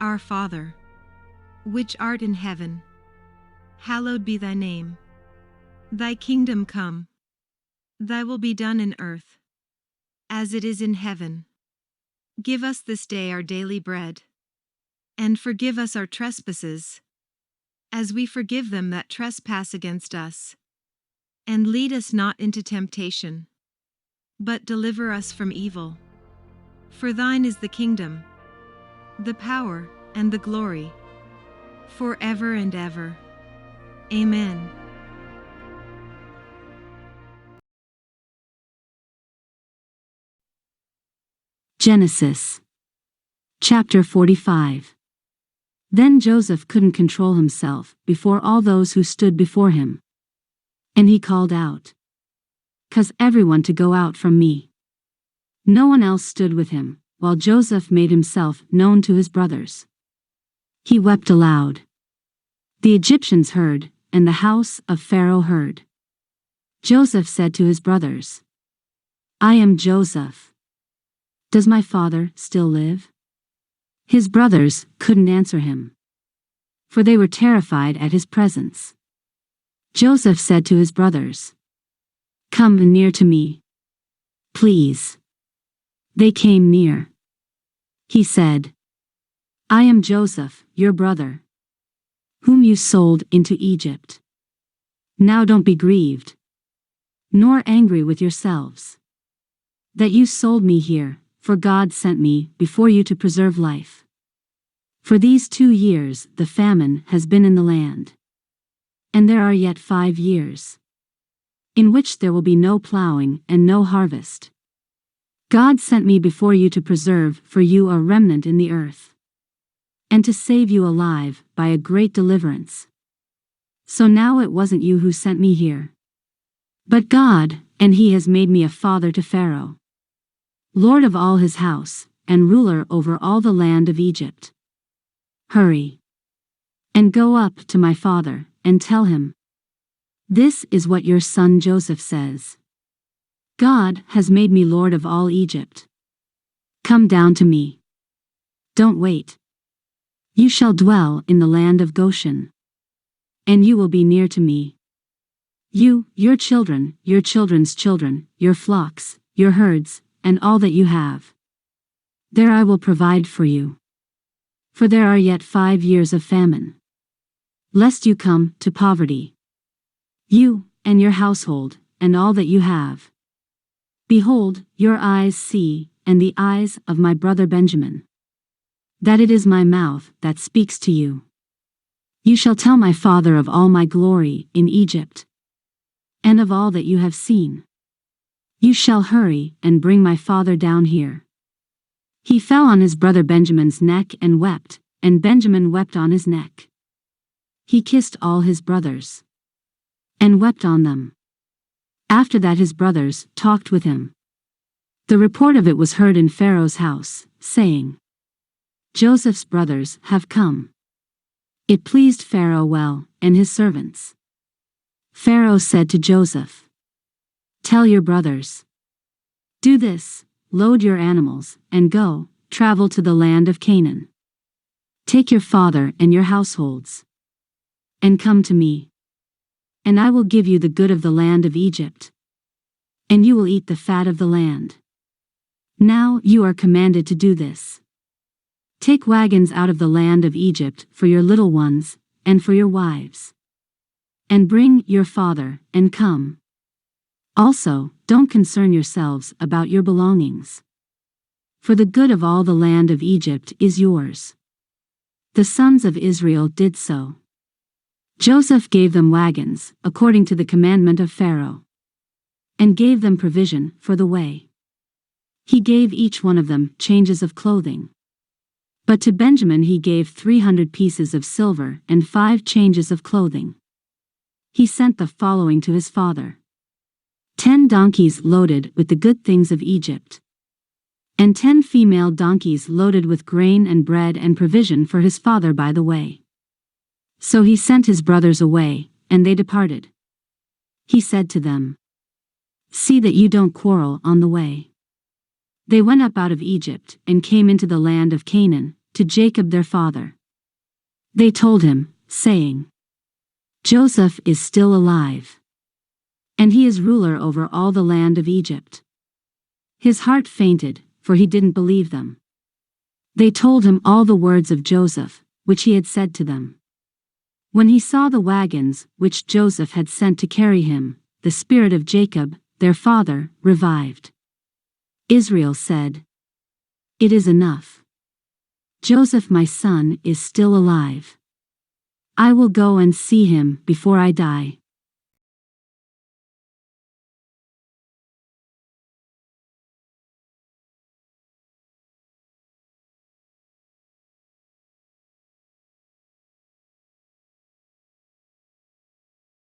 Our Father, which art in heaven, hallowed be thy name. Thy kingdom come. Thy will be done in earth, as it is in heaven. Give us this day our daily bread, and forgive us our trespasses, as we forgive them that trespass against us. And lead us not into temptation, but deliver us from evil. For thine is the kingdom, the power, and the glory, forever and ever. Amen. Genesis chapter 45. Then Joseph couldn't control himself before all those who stood before him. And he called out, "'Cause everyone to go out from me." No one else stood with him, while Joseph made himself known to his brothers. He wept aloud. The Egyptians heard, and the house of Pharaoh heard. Joseph said to his brothers, "I am Joseph. Does my father still live?" His brothers couldn't answer him, for they were terrified at his presence. Joseph said to his brothers, "Come near to me, please." They came near. He said, "I am Joseph, your brother, whom you sold into Egypt. Now don't be grieved, nor angry with yourselves, that you sold me here, for God sent me before you to preserve life. For these 2 years the famine has been in the land, and there are yet 5 years, in which there will be no ploughing and no harvest. God sent me before you to preserve for you a remnant in the earth, and to save you alive by a great deliverance. So now it wasn't you who sent me here, but God, and he has made me a father to Pharaoh, lord of all his house, and ruler over all the land of Egypt. Hurry and go up to my father, and tell him, this is what your son Joseph says. God has made me lord of all Egypt. Come down to me. Don't wait. You shall dwell in the land of Goshen, and you will be near to me. You, your children, your children's children, your flocks, your herds, and all that you have. There I will provide for you. For there are yet 5 years of famine, lest you come to poverty, you, and your household, and all that you have. Behold, your eyes see, and the eyes of my brother Benjamin, that it is my mouth that speaks to you. You shall tell my father of all my glory in Egypt, and of all that you have seen. You shall hurry and bring my father down here." He fell on his brother Benjamin's neck and wept, and Benjamin wept on his neck. He kissed all his brothers, and wept on them. After that his brothers talked with him. The report of it was heard in Pharaoh's house, saying, "Joseph's brothers have come." It pleased Pharaoh well, and his servants. Pharaoh said to Joseph, "Tell your brothers, do this, load your animals, and go, travel to the land of Canaan. Take your father and your households, and come to me. And I will give you the good of the land of Egypt, and you will eat the fat of the land. Now you are commanded to do this. Take wagons out of the land of Egypt for your little ones, and for your wives. And bring your father, and come. Also, don't concern yourselves about your belongings, for the good of all the land of Egypt is yours." The sons of Israel did so. Joseph gave them wagons, according to the commandment of Pharaoh, and gave them provision for the way. He gave each one of them changes of clothing. But to Benjamin he gave 300 pieces of silver and 5 changes of clothing. He sent the following to his father: 10 donkeys loaded with the good things of Egypt, and 10 female donkeys loaded with grain and bread and provision for his father by the way. So he sent his brothers away, and they departed. He said to them, "See that you don't quarrel on the way." They went up out of Egypt, and came into the land of Canaan, to Jacob their father. They told him, saying, Joseph is still alive, and he is ruler over all the land of Egypt. His heart fainted, for he didn't believe them. They told him all the words of Joseph, which he had said to them. When he saw the wagons which Joseph had sent to carry him, the spirit of Jacob, their father, revived. Israel said, It is enough. Joseph my son is still alive. I will go and see him before I die.